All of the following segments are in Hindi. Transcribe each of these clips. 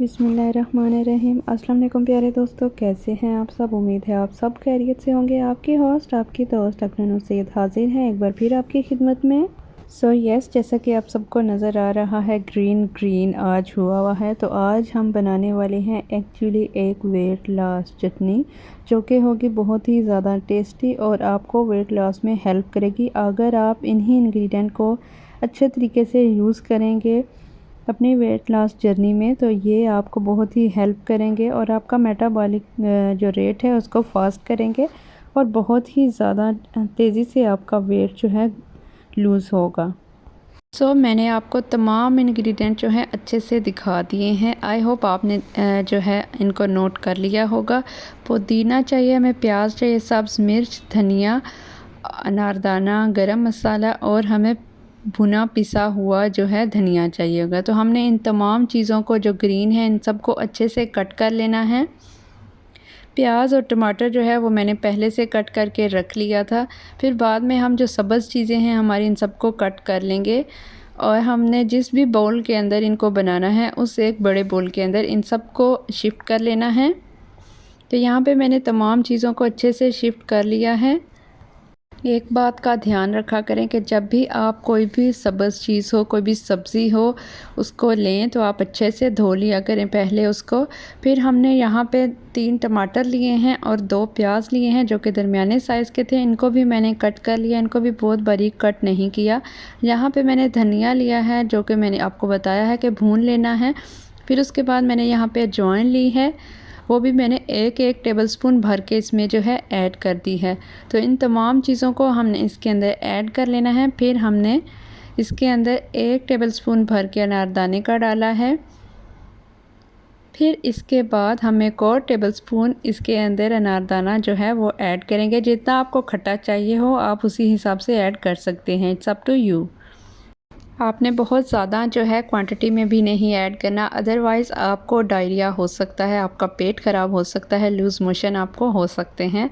बिस्मिल्लाहिर्रहमानिर्रहीम। अस्सलाम वालेकुम प्यारे दोस्तों, कैसे हैं आप सब। उम्मीद है आप सब खैरियत से होंगे। आपकी होस्ट आपकी दोस्त अकरम सैयद हाजिर हैं एक बार फिर आपकी खिदमत में। जैसा कि आप सबको नज़र आ रहा है ग्रीन आज हुआ हुआ है, तो आज हम बनाने वाले हैं एक्चुअली एक वेट लॉस चटनी, जो कि होगी बहुत ही ज़्यादा टेस्टी और आपको वेट लॉस में हेल्प करेगी। अगर आप इन्हीं इंग्रेडिएंट को अच्छे तरीके से यूज़ करेंगे अपनी वेट लॉस जर्नी में, तो ये आपको बहुत ही हेल्प करेंगे और आपका मेटाबॉलिक जो रेट है उसको फास्ट करेंगे और बहुत ही ज़्यादा तेज़ी से आपका वेट जो है लूज़ होगा। मैंने आपको तमाम इंग्रेडिएंट जो है अच्छे से दिखा दिए हैं। आई होप आपने जो है इनको नोट कर लिया होगा। पुदीना चाहिए हमें, प्याज चाहिए, सब्ज़ मिर्च, धनिया, अनारदाना, गरम मसाला और हमें भुना पिसा हुआ जो है धनिया चाहिए होगा। तो हमने इन तमाम चीज़ों को जो ग्रीन है इन सबको अच्छे से कट कर लेना है। प्याज और टमाटर जो है वो मैंने पहले से कट करके रख लिया था। फिर बाद में हम जो सब्ज़ चीज़ें हैं हमारी इन सबको कट कर लेंगे और हमने जिस भी बाउल के अंदर इनको बनाना है उस एक बड़े बाउल के अंदर इन सबको शिफ्ट कर लेना है। तो यहाँ पे मैंने तमाम चीज़ों को अच्छे से शिफ्ट कर लिया है। एक बात का ध्यान रखा करें कि जब भी आप कोई भी सब्ज़ चीज़ हो, कोई भी सब्ज़ी हो, उसको लें तो आप अच्छे से धो लिया करें पहले उसको। फिर हमने यहाँ पे 3 टमाटर लिए हैं और 2 प्याज लिए हैं जो कि दरमियाने साइज़ के थे। इनको भी मैंने कट कर लिया, इनको भी बहुत बारीक कट नहीं किया। यहाँ पे मैंने धनिया लिया है जो कि मैंने आपको बताया है कि भून लेना है। फिर उसके बाद मैंने यहाँ पे अजवाइन ली है, वो भी मैंने एक टेबलस्पून भर के इसमें जो है ऐड कर दी है। तो इन तमाम चीज़ों को हमने इसके अंदर ऐड कर लेना है। फिर हमने इसके अंदर 1 टेबलस्पून भर के अनारदाने का डाला है। फिर इसके बाद हम 1 और टेबलस्पून इसके अंदर अनारदाना जो है वो ऐड करेंगे। जितना आपको खट्टा चाहिए हो आप उसी हिसाब से ऐड कर सकते हैं, इट्स अप टू यू। आपने बहुत ज़्यादा जो है क्वांटिटी में भी नहीं ऐड करना, अदरवाइज़ आपको डायरिया हो सकता है, आपका पेट ख़राब हो सकता है, लूज़ मोशन आपको हो सकते हैं।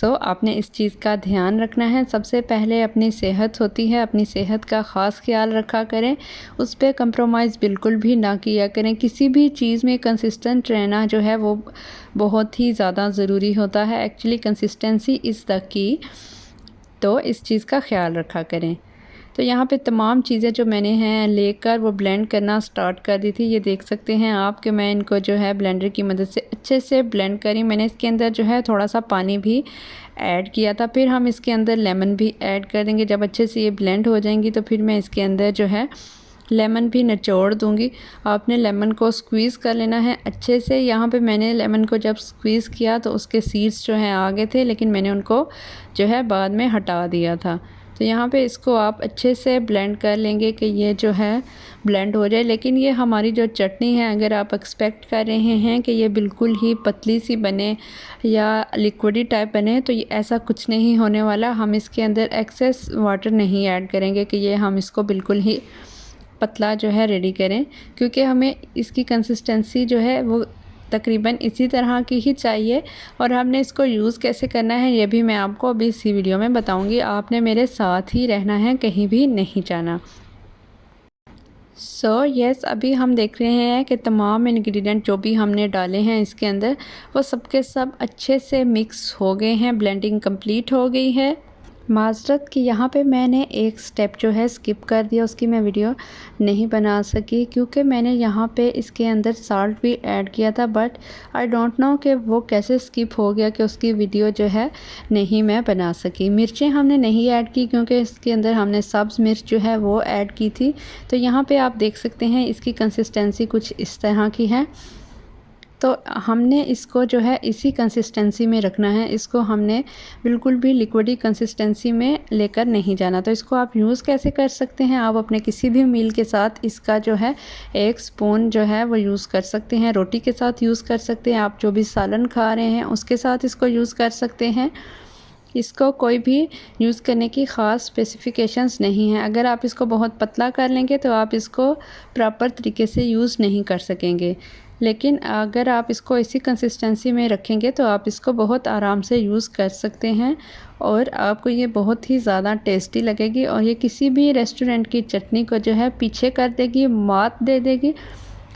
आपने इस चीज़ का ध्यान रखना है। सबसे पहले अपनी सेहत होती है, अपनी सेहत का ख़ास ख्याल रखा करें, उस पर कंप्रोमाइज़ बिल्कुल भी ना किया करें। किसी भी चीज़ में कंसिस्टेंट रहना जो है वो बहुत ही ज़्यादा ज़रूरी होता है। Actually consistency is the key, तो इस चीज़ का ख्याल रखा करें। तो यहाँ पे तमाम चीज़ें जो मैंने हैं लेकर वो ब्लेंड करना स्टार्ट कर दी थी। ये देख सकते हैं आप कि मैं इनको जो है ब्लेंडर की मदद से अच्छे से ब्लेंड करी। मैंने इसके अंदर जो है थोड़ा सा पानी भी ऐड किया था। फिर हम इसके अंदर लेमन भी ऐड कर देंगे। जब अच्छे से ये ब्लेंड हो जाएंगी तो फिर मैं इसके अंदर जो है लेमन भी निचोड़ दूंगी। आपने लेमन को स्क्वीज़ कर लेना है अच्छे से। यहाँ पे मैंने लेमन को जब स्क्वीज़ किया तो उसके सीड्स जो हैं आ गए थे, लेकिन मैंने उनको जो है बाद में हटा दिया था। तो यहाँ पे इसको आप अच्छे से ब्लेंड कर लेंगे कि ये जो है ब्लेंड हो जाए। लेकिन ये हमारी जो चटनी है, अगर आप एक्सपेक्ट कर रहे हैं कि ये बिल्कुल ही पतली सी बने या लिक्विडी टाइप बने, तो ये ऐसा कुछ नहीं होने वाला। हम इसके अंदर एक्सेस वाटर नहीं ऐड करेंगे कि ये हम इसको बिल्कुल ही पतला जो है रेडी करें, क्योंकि हमें इसकी कंसिस्टेंसी जो है वो तकरीबन इसी तरह की ही चाहिए। और हमने इसको यूज़ कैसे करना है ये भी मैं आपको अभी इसी वीडियो में बताऊंगी। आपने मेरे साथ ही रहना है, कहीं भी नहीं जाना। यस, अभी हम देख रहे हैं कि तमाम इंग्रेडिएंट जो भी हमने डाले हैं इसके अंदर वो सब के सब अच्छे से मिक्स हो गए हैं, ब्लेंडिंग कंप्लीट हो गई है। माजरत कि यहाँ पे मैंने एक स्टेप जो है स्किप कर दिया, उसकी मैं वीडियो नहीं बना सकी क्योंकि मैंने यहाँ पे इसके अंदर साल्ट भी ऐड किया था। बट आई डोंट नो कि वो कैसे स्किप हो गया कि उसकी वीडियो जो है नहीं मैं बना सकी। मिर्चें हमने नहीं ऐड की क्योंकि इसके अंदर हमने सब्ज़ मिर्च जो है वो ऐड की थी। तो यहाँ पर आप देख सकते हैं इसकी कंसिस्टेंसी कुछ इस तरह की है। तो हमने इसको जो है इसी कंसिस्टेंसी में रखना है। इसको हमने बिल्कुल भी लिक्विडी कंसिस्टेंसी में लेकर नहीं जाना। तो इसको आप यूज़ कैसे कर सकते हैं, आप अपने किसी भी मील के साथ इसका जो है 1 स्पून जो है वो यूज़ कर सकते हैं। रोटी के साथ यूज़ कर सकते हैं, आप जो भी सालन खा रहे हैं उसके साथ इसको यूज़ कर सकते हैं। इसको कोई भी यूज़ करने की ख़ास स्पेसिफिकेशंस नहीं है। अगर आप इसको बहुत पतला कर लेंगे तो आप इसको प्रॉपर तरीके से यूज़ नहीं कर सकेंगे, लेकिन अगर आप इसको इसी कंसिस्टेंसी में रखेंगे तो आप इसको बहुत आराम से यूज़ कर सकते हैं और आपको ये बहुत ही ज़्यादा टेस्टी लगेगी और ये किसी भी रेस्टोरेंट की चटनी को जो है पीछे कर देगी, मात दे देगी।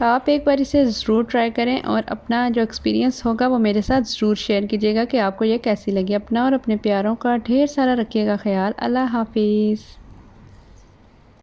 आप एक बार इसे ज़रूर ट्राई करें और अपना जो एक्सपीरियंस होगा वो मेरे साथ ज़रूर शेयर कीजिएगा कि आपको ये कैसी लगी। अपना और अपने प्यारों का ढेर सारा रखिएगा ख्याल। अल्लाह हाफिज़।